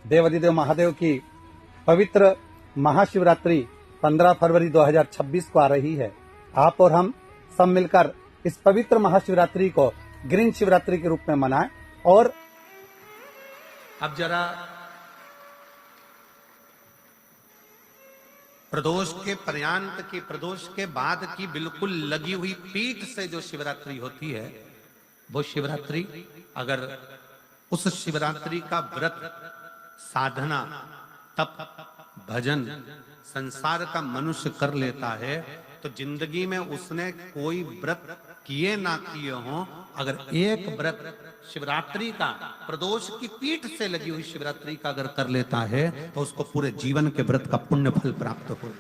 देवाधिदेव महादेव की पवित्र महाशिवरात्रि 15 फरवरी 2026 को आ रही है। आप और हम सब मिलकर इस पवित्र महाशिवरात्रि को ग्रीन शिवरात्रि के रूप में मनाएं। और अब जरा प्रदोष के पर्यांत की, प्रदोष के बाद की बिल्कुल लगी हुई पीठ से जो शिवरात्रि होती है, वो शिवरात्रि अगर उस शिवरात्रि का व्रत, साधना, तप, भजन, संसार का मनुष्य कर लेता है तो जिंदगी में उसने कोई व्रत किए ना किए हो, अगर एक व्रत शिवरात्रि का, प्रदोष की पीठ से लगी हुई शिवरात्रि का अगर कर लेता है तो उसको पूरे जीवन के व्रत का पुण्य फल प्राप्त हो।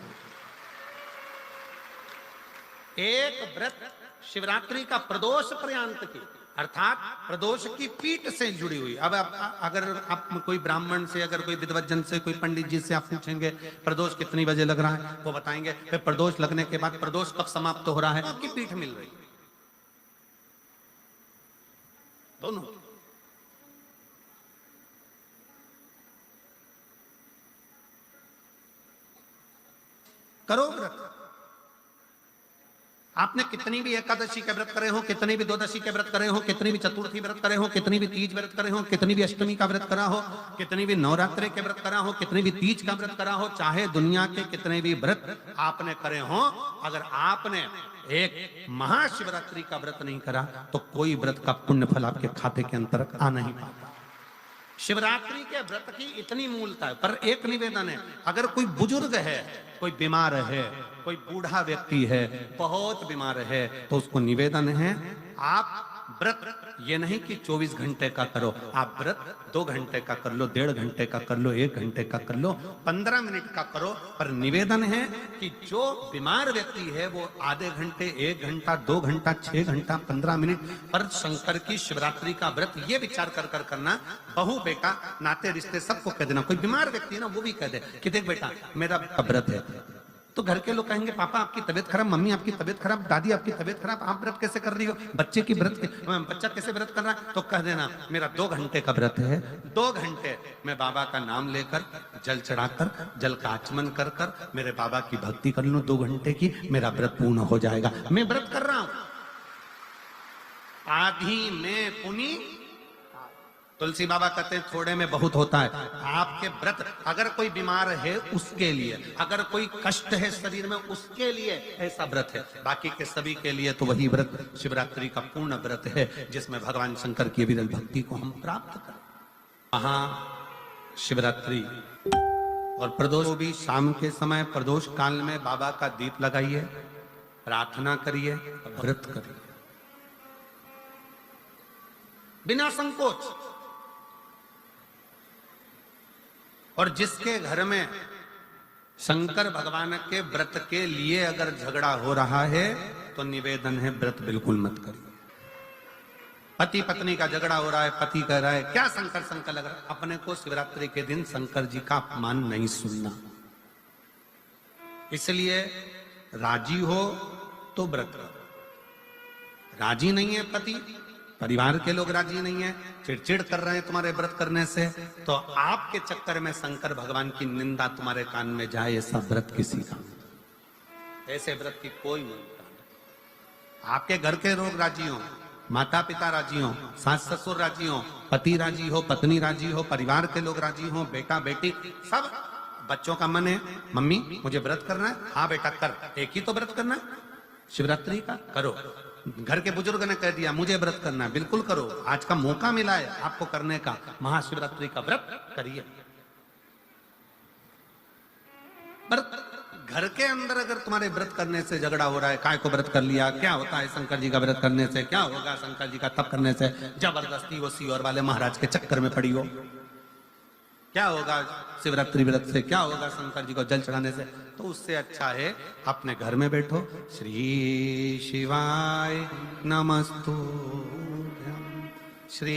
एक व्रत शिवरात्रि का प्रदोष पर्यंत की, अर्थात प्रदोष की पीठ से जुड़ी हुई। अब अगर आप कोई ब्राह्मण से, अगर कोई विद्वज्जन से, कोई पंडित जी से आप पूछेंगे प्रदोष कितनी बजे लग रहा है, वो बताएंगे फिर प्रदोष लगने के बाद प्रदोष कब समाप्त हो रहा है, आपकी पीठ मिल रही दोनों। करो व्रत। आपने कितनी भी एकादशी के व्रत करे हो, कितनी भी द्वादशी के व्रत करे हो, कितनी भी चतुर्थी व्रत करे हो, कितनी भी तीज व्रत करे हो, कितनी भी अष्टमी का व्रत करा हो, कितनी भी नवरात्रि के व्रत करा हो, कितनी भी तीज का व्रत करा हो, चाहे दुनिया के कितने भी व्रत आपने करे हो, अगर आपने एक महाशिवरात्रि का व्रत नहीं करा तो कोई व्रत का पुण्य फल आपके खाते के अंतर्गत आ नहीं पाता। शिवरात्रि के व्रत की इतनी मूलता है। पर एक निवेदन है, अगर कोई बुजुर्ग है, कोई बीमार है, कोई बूढ़ा व्यक्ति है, बहुत बीमार है, तो उसको निवेदन है आप व्रत ये नहीं कि 24 घंटे का करो, आप व्रत 2 घंटे का कर लो, 1.5 घंटे का कर लो, 1 घंटे का कर लो, 15 मिनट का करो। पर निवेदन है कि जो बीमार व्यक्ति है वो आधे घंटे, 1 घंटा, 2 घंटा, 6 घंटा, 15 मिनट पर शंकर की शिवरात्रि का व्रत ये विचार कर करना। बहू बेटा नाते रिश्ते सबको कह देना। कोई बीमार व्यक्ति है ना, वो भी कह दे कि देख बेटा मेरा व्रत है। तो घर के लोग कहेंगे पापा आपकी तबीयत खराब, मम्मी आपकी तबीयत खराब, दादी आपकी तबीयत खराब, आप व्रत कैसे कर रही हो, बच्चे की व्रत, बच्चा कैसे व्रत कर रहा है, तो कह देना मेरा 2 घंटे का व्रत है, 2 घंटे मैं बाबा का नाम लेकर, जल चढ़ाकर, जल का आचमन कर कर मेरे बाबा की भक्ति कर लूं 2 घंटे की, मेरा व्रत पूर्ण हो जाएगा। मैं व्रत कर रहा हूं, आधी में पुनी। तुलसी बाबा कहते हैं थोड़े में बहुत होता है। आपके व्रत, अगर कोई बीमार है उसके लिए, अगर कोई कष्ट है शरीर में उसके लिए ऐसा व्रत है, बाकी के सभी के लिए तो वही व्रत शिवरात्रि का पूर्ण व्रत है जिसमें भगवान शंकर की विरल भक्ति को हम प्राप्त करें। महाशिवरात्रि और प्रदोष भी शाम के समय प्रदोष काल में बाबा का दीप लगाइए, प्रार्थना करिए, व्रत करिए बिना संकोच। और जिसके घर में शंकर भगवान के व्रत के लिए अगर झगड़ा हो रहा है तो निवेदन है व्रत बिल्कुल मत करिए। पति पत्नी का झगड़ा हो रहा है, पति कह रहा है क्या शंकर शंकर लग रहा है, अपने को शिवरात्रि के दिन शंकर जी का अपमान नहीं सुनना। इसलिए राजी हो तो व्रत करो, राजी नहीं है पति, परिवार के लोग राजी नहीं है, चिड़चिड़ कर रहे हैं तुम्हारे व्रत करने से, तो आपके चक्कर में शंकर भगवान की निंदा तुम्हारे कान में जाए, ऐसा व्रत किसी का, ऐसे व्रत की कोई मूलता नहीं। आपके घर के लोग राजी हो, माता पिता राजी हो, सास ससुर राजी हो, पति राजी हो, पत्नी राजी हो, परिवार के लोग राजी हो, बेटा बेटी सब, बच्चों का मन है मम्मी मुझे व्रत करना है, हाँ बेटा कर, एक ही तो व्रत करना है शिवरात्रि का, करो। घर के बुजुर्ग ने कह दिया मुझे व्रत करना है, बिल्कुल करो, आज का मौका मिला है आपको करने का, महाशिवरात्रि का व्रत करिए। पर घर के अंदर अगर तुम्हारे व्रत करने से झगड़ा हो रहा है, काय को व्रत कर लिया, क्या होता है शंकर जी का व्रत करने से, क्या होगा शंकर जी का तप करने से, जबरदस्ती वो सीहोर वाले महाराज के चक्कर में पड़ी हो, क्या होगा शिवरात्रि व्रत से, क्या होगा शंकर जी को जल चढ़ाने से, तो उससे अच्छा है अपने घर में बैठो, श्री शिवाय नमस्तुभ्यं, श्री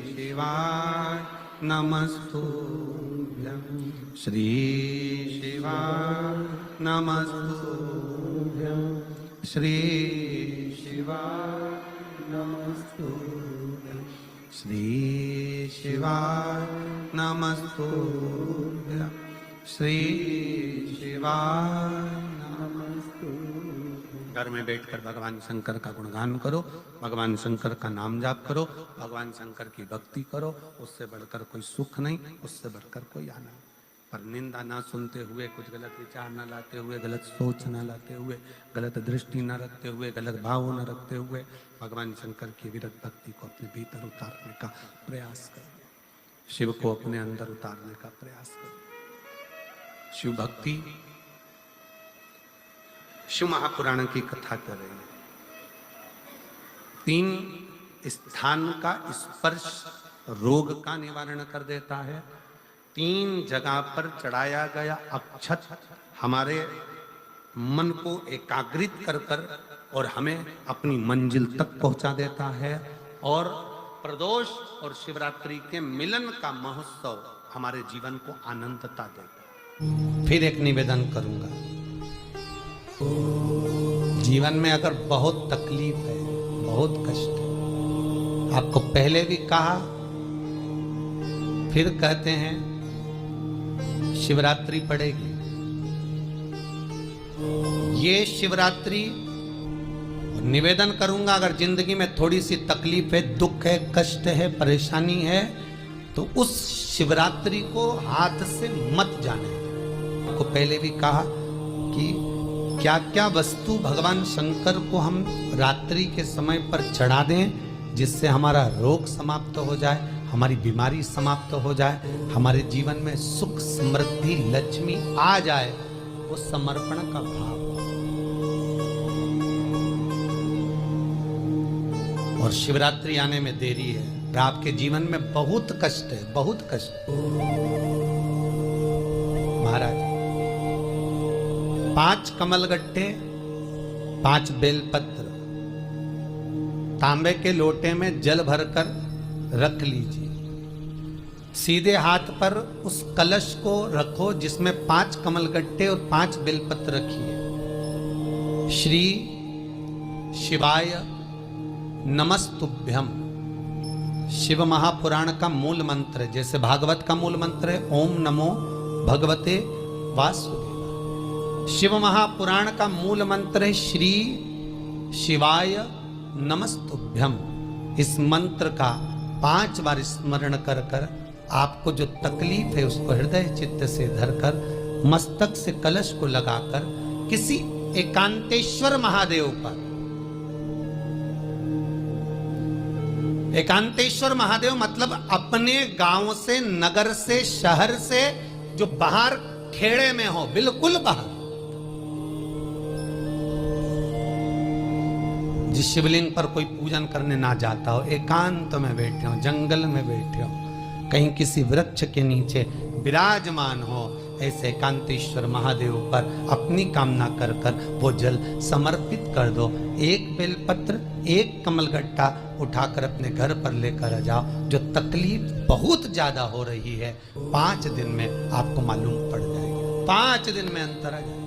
शिवाय नमस्तुभ्यं, श्री शिवाय नमस्तुभ्यं, श्री शिवाय नमस्तुभ्यं, श्री शिवाय नमस्तु श्री शिवाय नमस्तु। घर में बैठकर भगवान शंकर का गुणगान करो, भगवान शंकर का नाम जाप करो, भगवान शंकर की भक्ति करो। उससे बढ़कर कोई सुख नहीं, उससे बढ़कर कोई आनंद। पर निंदा ना सुनते हुए, कुछ गलत विचार ना लाते हुए, गलत सोच ना लाते हुए, गलत दृष्टि ना रखते हुए, गलत भाव ना रखते हुए भगवान शंकर की विरत भक्ति को अपने भीतर उतारने का प्रयास करो। शिव को अपने अंदर उतारने का प्रयास करो। शिव भक्ति, शिव महापुराण की कथा कर रही है। 3 स्थान का स्पर्श रोग का निवारण कर देता है। 3 जगह पर चढ़ाया गया अक्षत हमारे मन को एकाग्रित कर कर और हमें अपनी मंजिल तक पहुंचा देता है। और प्रदोष और शिवरात्रि के मिलन का महोत्सव हमारे जीवन को आनंदता देता है। फिर एक निवेदन करूंगा, जीवन में अगर बहुत तकलीफ है, बहुत कष्ट है, आपको पहले भी कहा फिर कहते हैं, शिवरात्रि पड़ेगी। ये शिवरात्रि निवेदन करूंगा, अगर जिंदगी में थोड़ी सी तकलीफ है, दुख है, कष्ट है, परेशानी है, तो उस शिवरात्रि को हाथ से मत जाने। आपको पहले भी कहा कि क्या क्या वस्तु भगवान शंकर को हम रात्रि के समय पर चढ़ा दें, जिससे हमारा रोग समाप्त हो जाए, हमारी बीमारी समाप्त हो जाए, हमारे जीवन में सुख समृद्धि लक्ष्मी आ जाए। वो समर्पण का भाव। और शिवरात्रि आने में देरी है, और आपके जीवन में बहुत कष्ट है, बहुत कष्ट। महाराज 5 कमलगट्टे, 5 बेलपत्र तांबे के लोटे में जल भरकर रख लीजिए। सीधे हाथ पर उस कलश को रखो जिसमें 5 कमलगट्टे और 5 बेलपत्र रखिए। श्री शिवाय नमस्तुभ्यम शिव महापुराण का मूल मंत्र है। जैसे भागवत का मूल मंत्र है ओम नमो भगवते वासुदेवाय, शिव महापुराण का मूल मंत्र है श्री शिवाय नमस्तुभ्यम। इस मंत्र का 5 बार स्मरण कर कर आपको जो तकलीफ है उसको हृदय चित्त से धरकर मस्तक से कलश को लगाकर किसी एकांतेश्वर महादेव पर, एकांतेश्वर महादेव मतलब अपने गांव से, नगर से, शहर से जो बाहर खेड़े में हो, बिल्कुल बाहर, जिस शिवलिंग पर कोई पूजन करने ना जाता हो, एकांत में बैठे हो, जंगल में बैठे हो, कहीं किसी वृक्ष के नीचे विराजमान हो, ऐसे एकांतेश्वर महादेव पर अपनी कामना कर कर वो जल समर्पित कर दो। 1 बेलपत्र, 1 कमलगट्टा उठाकर अपने घर पर लेकर आ जाओ। जो तकलीफ बहुत ज्यादा हो रही है 5 दिन में आपको मालूम पड़ जाएगी, 5 दिन में अंतर आ जाएगा।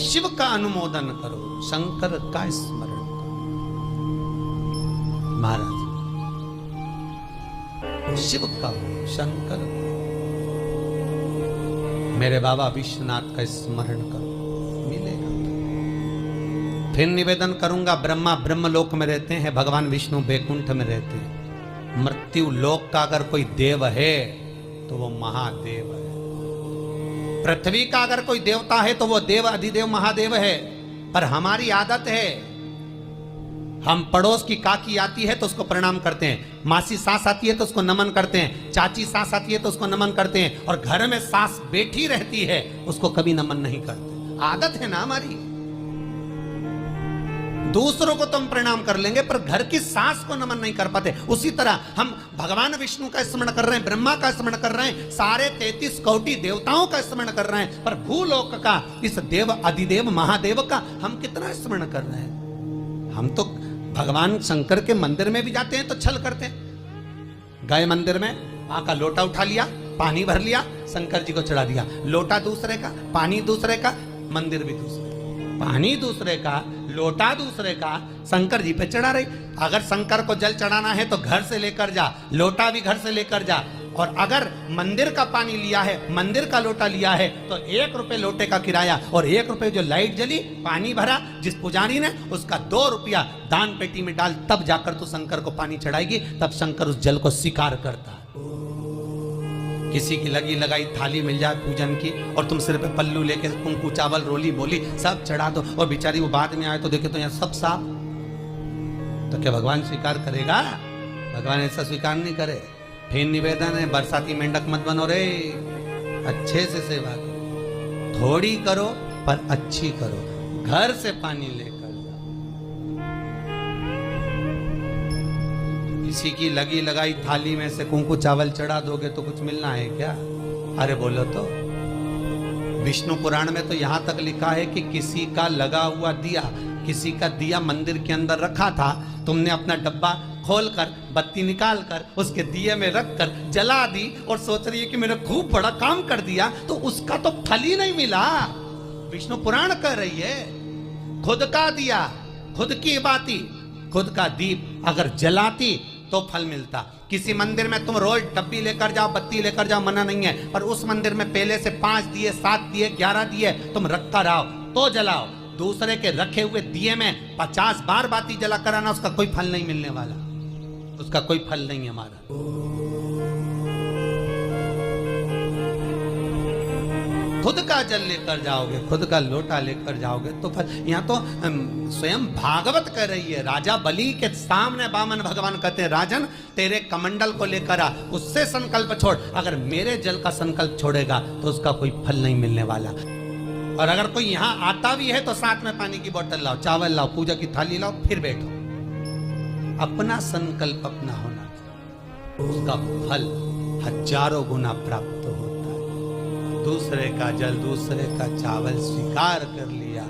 शिव का अनुमोदन करो, शंकर का स्मरण करो। महाराज शिव का हो, शंकर, मेरे बाबा विश्वनाथ का स्मरण करो, मिलेगा। फिर निवेदन करूंगा, ब्रह्मा ब्रह्मलोक में रहते हैं, भगवान विष्णु बैकुंठ में रहते हैं। मृत्यु लोक का अगर कोई देव है तो वो महादेव है। पृथ्वी का अगर कोई देवता है तो वो देव अधिदेव महादेव है। पर हमारी आदत है, हम पड़ोस की काकी आती है तो उसको प्रणाम करते हैं, मासी सास आती है तो उसको नमन करते हैं, चाची सास आती है तो उसको नमन करते हैं, और घर में सास बैठी रहती है उसको कभी नमन नहीं करते। आदत है ना हमारी। दूसरों को तो हम प्रणाम कर लेंगे पर घर की सास को नमन नहीं कर पाते। उसी तरह हम भगवान विष्णु का स्मरण कर रहे हैं, ब्रह्मा का स्मरण कर रहे हैं, सारे 33 कोटि देवताओं का स्मरण कर रहे हैं, पर भूलोक का इस देव अधिदेव महादेव का हम कितना स्मरण कर रहे हैं। हम तो भगवान शंकर के मंदिर में भी जाते हैं तो छल करते हैं। गए मंदिर में, वहां का लोटा उठा लिया, पानी भर लिया, शंकर जी को चढ़ा दिया। लोटा दूसरे का, पानी दूसरे का, मंदिर भी दूसरे। पानी दूसरे का, लोटा दूसरे का, शंकर जी पे चढ़ा रही। अगर शंकर को जल चढ़ाना है तो घर से लेकर जा, लोटा भी घर से लेकर जा। और अगर मंदिर का पानी लिया है, मंदिर का लोटा लिया है, तो 1 रुपए लोटे का किराया और 1 रुपए जो लाइट जली, पानी भरा जिस पुजारी ने, उसका 2 रुपया दान पेटी में डाल, तब जाकर तू शंकर को पानी चढ़ाएगी, तब शंकर उस जल को स्वीकार करता। किसी की लगी लगाई थाली मिल जाए पूजन की और तुम सिर पे पल्लू लेके कुंकू चावल रोली बोली सब चढ़ा दो, और बेचारी वो बाद में आए तो देखे तो यहाँ सब साफ, तो क्या भगवान स्वीकार करेगा? भगवान ऐसा स्वीकार नहीं करे। फिर निवेदन है, बरसाती मेंढक मत बनो रे, अच्छे से सेवा करो, थोड़ी करो पर अच्छी करो, घर से पानी लेकर जाओ। किसी की लगी लगाई थाली में से कुंकू चावल चढ़ा दोगे तो कुछ मिलना है क्या? अरे बोलो तो। विष्णु पुराण में तो यहां तक लिखा है कि किसी का लगा हुआ दिया, किसी का दिया मंदिर के अंदर रखा था, तुमने अपना डब्बा खोलकर बत्ती निकालकर उसके दिए में रखकर जला दी और सोच रही है कि मैंने खूब बड़ा काम कर दिया, तो उसका तो फल ही नहीं मिला। विष्णु पुराण कह रही है, खुद का दिया, खुद की बाती, खुद का दीप अगर जलाती तो फल मिलता। किसी मंदिर में तुम रोज डब्बी लेकर जाओ, बत्ती लेकर जाओ, मना नहीं है, पर उस मंदिर में पहले से 5 दिए, 7 दिए, 11 दिए तुम रखता रहो तो जलाओ। दूसरे के रखे हुए दिए में 50 बार बाती जला कराना, उसका कोई फल नहीं मिलने वाला, उसका कोई फल नहीं है हमारा। खुद का जल लेकर जाओगे, खुद का लोटा लेकर जाओगे तो फल। यहाँ तो स्वयं भागवत कह रही है, राजा बलि के सामने बामन भगवान कहते हैं, राजन तेरे कमंडल को लेकर आ, उससे संकल्प छोड़, अगर मेरे जल का संकल्प छोड़ेगा तो उसका कोई फल नहीं मिलने वाला। और अगर कोई यहाँ आता भी है तो साथ में पानी की बोतल लाओ, चावल लाओ, पूजा की थाली लाओ, फिर बैठो। अपना संकल्प अपना होना चाहिए, उसका फल हजारों गुना प्राप्त होता है। दूसरे का जल, दूसरे का चावल स्वीकार कर लिया,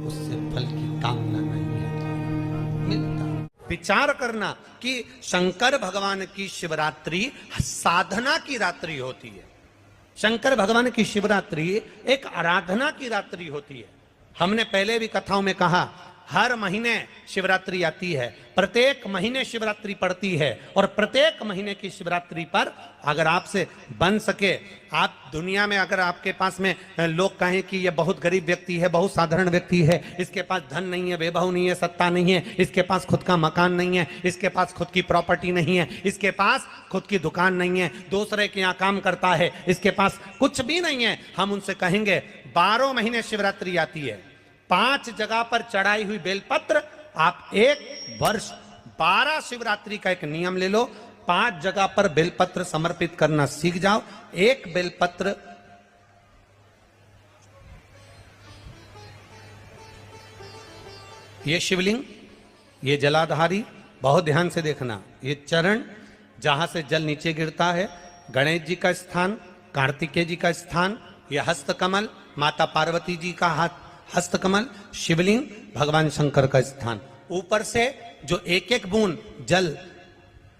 उससे फल की कामना नहीं है, मिलता। विचार करना कि शंकर भगवान की शिवरात्रि साधना की रात्रि होती है। शंकर भगवान की शिवरात्रि एक आराधना की रात्रि होती है। हमने पहले भी कथाओं में कहा, हर महीने शिवरात्रि आती है, प्रत्येक महीने शिवरात्रि पड़ती है, और प्रत्येक महीने की शिवरात्रि पर अगर आपसे बन सके, आप दुनिया में अगर आपके पास में लोग कहें कि ये बहुत गरीब व्यक्ति है, बहुत साधारण व्यक्ति है, इसके पास धन नहीं है, वैभव नहीं है, सत्ता नहीं है, इसके पास खुद का मकान नहीं है, इसके पास खुद की प्रॉपर्टी नहीं है, इसके पास खुद की दुकान नहीं है, दूसरे के यहाँ काम करता है, इसके पास कुछ भी नहीं है, हम उनसे कहेंगे 12 महीने शिवरात्रि आती है, 5 जगह पर चढ़ाई हुई बेलपत्र, आप 1 वर्ष 12 शिवरात्रि का एक नियम ले लो, 5 जगह पर बेलपत्र समर्पित करना सीख जाओ। 1 बेलपत्र ये शिवलिंग, ये जलाधारी, बहुत ध्यान से देखना, ये चरण जहां से जल नीचे गिरता है, गणेश जी का स्थान, कार्तिकेय जी का स्थान, ये हस्तकमल माता पार्वती जी का हाथ हस्तकमल, शिवलिंग भगवान शंकर का स्थान। ऊपर से जो एक एक बूंद जल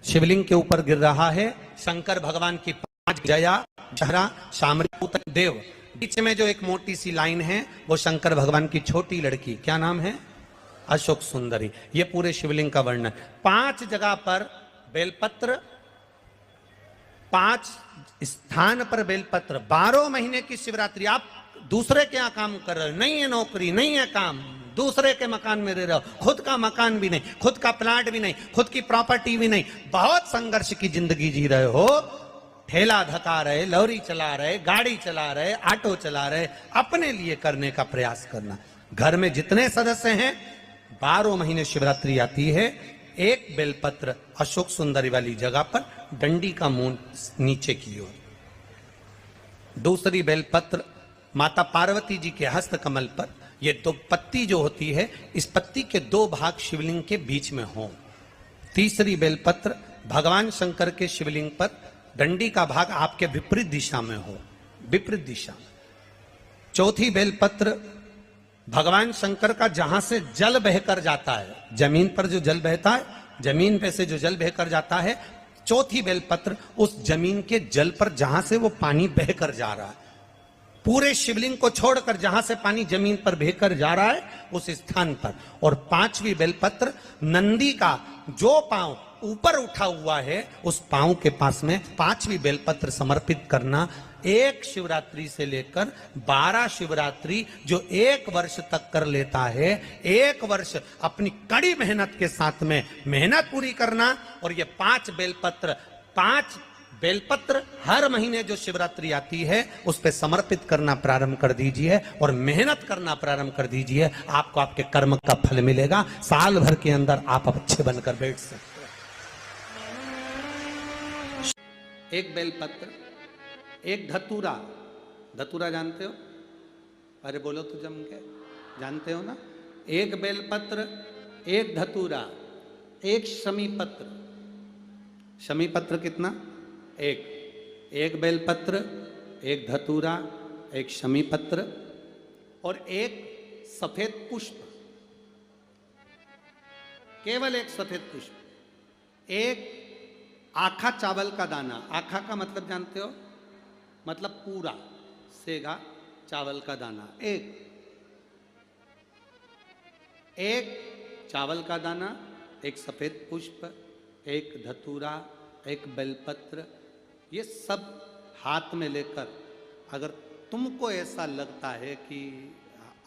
शिवलिंग के ऊपर गिर रहा है, शंकर भगवान की 5 जया, जहरा, शामरी, देव, बीच में जो एक मोटी सी लाइन है वो शंकर भगवान की छोटी लड़की, क्या नाम है? अशोक सुंदरी। ये पूरे शिवलिंग का वर्णन। 5 जगह पर बेलपत्र, 5 स्थान पर बेलपत्र। 12 महीने की शिवरात्रि। आप दूसरे के यहाँ काम कर रहे हो, नहीं है नौकरी, नहीं है काम, दूसरे के मकान में रह रहे हो, खुद का मकान भी नहीं, खुद का प्लाट भी नहीं, खुद की प्रॉपर्टी भी नहीं, बहुत संघर्ष की जिंदगी जी रहे हो, ठेला धका रहे, लॉरी चला रहे, गाड़ी चला रहे, ऑटो चला रहे, अपने लिए करने का प्रयास करना। घर में जितने सदस्य हैं, 12 महीने शिवरात्रि आती है, 1 बेलपत्र अशोक सुंदरी वाली जगह पर, डंडी का मुंह नीचे की ओर, दूसरी बेलपत्र माता पार्वती जी के हस्त कमल पर। ये 2 पत्ती जो होती है, इस पत्ती के 2 भाग शिवलिंग के बीच में हो। तीसरी बेलपत्र भगवान शंकर के शिवलिंग पर, डंडी का भाग आपके विपरीत दिशा में हो, विपरीत दिशा। चौथी बेलपत्र भगवान शंकर का जहां से जल बहकर जाता है, जमीन पर जो जल बहता है, जमीन पे से जो जल बहकर जाता है, चौथी बेलपत्र उस जमीन के जल पर जहां से वो पानी बहकर जा रहा है। पूरे शिवलिंग को छोड़कर जहां से पानी जमीन पर बहकर जा रहा है उस स्थान पर, और 5वीं बेलपत्र नंदी का जो पांव ऊपर उठा हुआ है उस पांव के पास में 5वीं बेलपत्र समर्पित करना। एक शिवरात्रि से लेकर 12 शिवरात्रि जो 1 वर्ष तक कर लेता है, 1 वर्ष अपनी कड़ी मेहनत के साथ में मेहनत पूरी करना, और ये 5 बेलपत्र हर महीने जो शिवरात्रि आती है उस पे समर्पित करना प्रारंभ कर दीजिए और मेहनत करना प्रारंभ कर दीजिए। आपको आपके कर्म का फल मिलेगा। साल भर के अंदर आप अच्छे बनकर बैठ सकते हैं। एक बेलपत्र, एक धतूरा। धतूरा जानते हो? अरे बोलो तो जम के, जानते हो ना? एक बेलपत्र, एक धतूरा, एक शमीपत्र। शमीपत्र कितना? एक बेलपत्र, एक धतूरा, एक शमीपत्र और एक सफेद पुष्प। केवल एक सफेद पुष्प। एक आखा चावल का दाना। आखा का मतलब जानते हो? मतलब पूरा सेगा चावल का दाना। एक चावल का दाना, एक सफेद पुष्प, एक धतूरा, एक बेलपत्र, ये सब हाथ में लेकर अगर तुमको ऐसा लगता है कि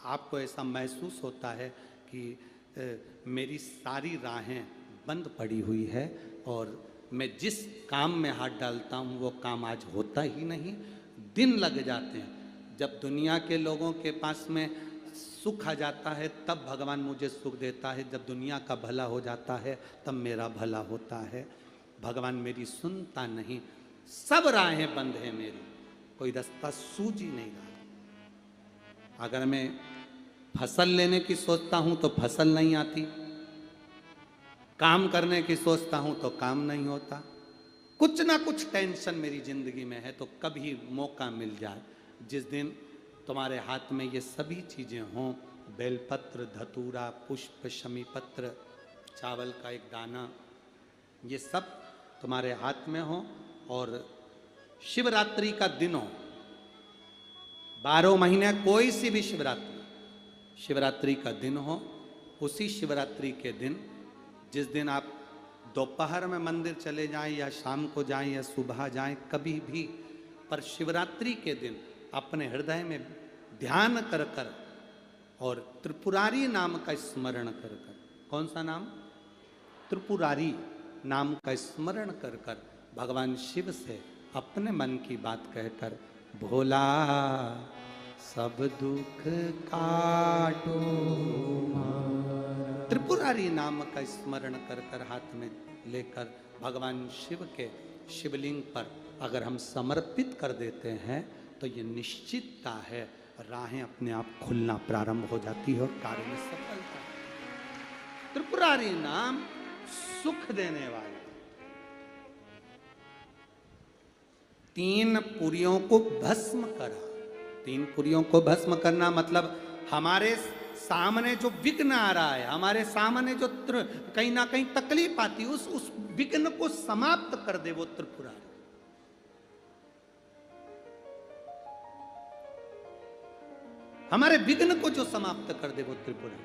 आपको ऐसा महसूस होता है कि मेरी सारी राहें बंद पड़ी हुई है और मैं जिस काम में हाथ डालता हूँ वो काम आज होता ही नहीं, दिन लग जाते हैं। जब दुनिया के लोगों के पास में सुख आ जाता है तब भगवान मुझे सुख देता है, जब दुनिया का भला हो जाता है तब मेरा भला होता है। भगवान मेरी सुनता नहीं, सब राहें बंद है मेरी, कोई रास्ता सूझ ही नहीं रहा। अगर मैं फसल लेने की सोचता हूं तो फसल नहीं आती, काम करने की सोचता हूं तो काम नहीं होता, कुछ ना कुछ टेंशन मेरी जिंदगी में है। तो कभी मौका मिल जाए जिस दिन तुम्हारे हाथ में ये सभी चीजें हों, बेलपत्र, धतूरा, पुष्प, शमीपत्र, चावल का एक दाना, ये सब तुम्हारे हाथ में हो और शिवरात्रि का दिन हो, 12 महीने कोई सी भी शिवरात्रि का दिन हो, उसी शिवरात्रि के दिन जिस दिन आप दोपहर में मंदिर चले जाएं या शाम को जाएं या सुबह जाएं, कभी भी, पर शिवरात्रि के दिन अपने हृदय में ध्यान कर कर और त्रिपुरारी नाम का स्मरण कर कर। कौन सा नाम? त्रिपुरारी नाम का स्मरण कर कर भगवान शिव से अपने मन की बात कहकर, भोला सब दुख काटो, त्रिपुरारी नाम का स्मरण कर कर हाथ में लेकर भगवान शिव के शिवलिंग पर अगर हम समर्पित कर देते हैं तो ये निश्चितता है राहें अपने आप खुलना प्रारंभ हो जाती है और कार्य में सफलता। त्रिपुरारी नाम सुख देने वाला। 3 पुरियों को भस्म करा। 3 पुरियों को भस्म करना मतलब हमारे सामने जो विघ्न आ रहा है, हमारे सामने जो कहीं ना कहीं तकलीफ आती है, उस विघ्न को समाप्त कर दे वो त्रिपुरारी। हमारे विघ्न को जो समाप्त कर दे वो त्रिपुरारी।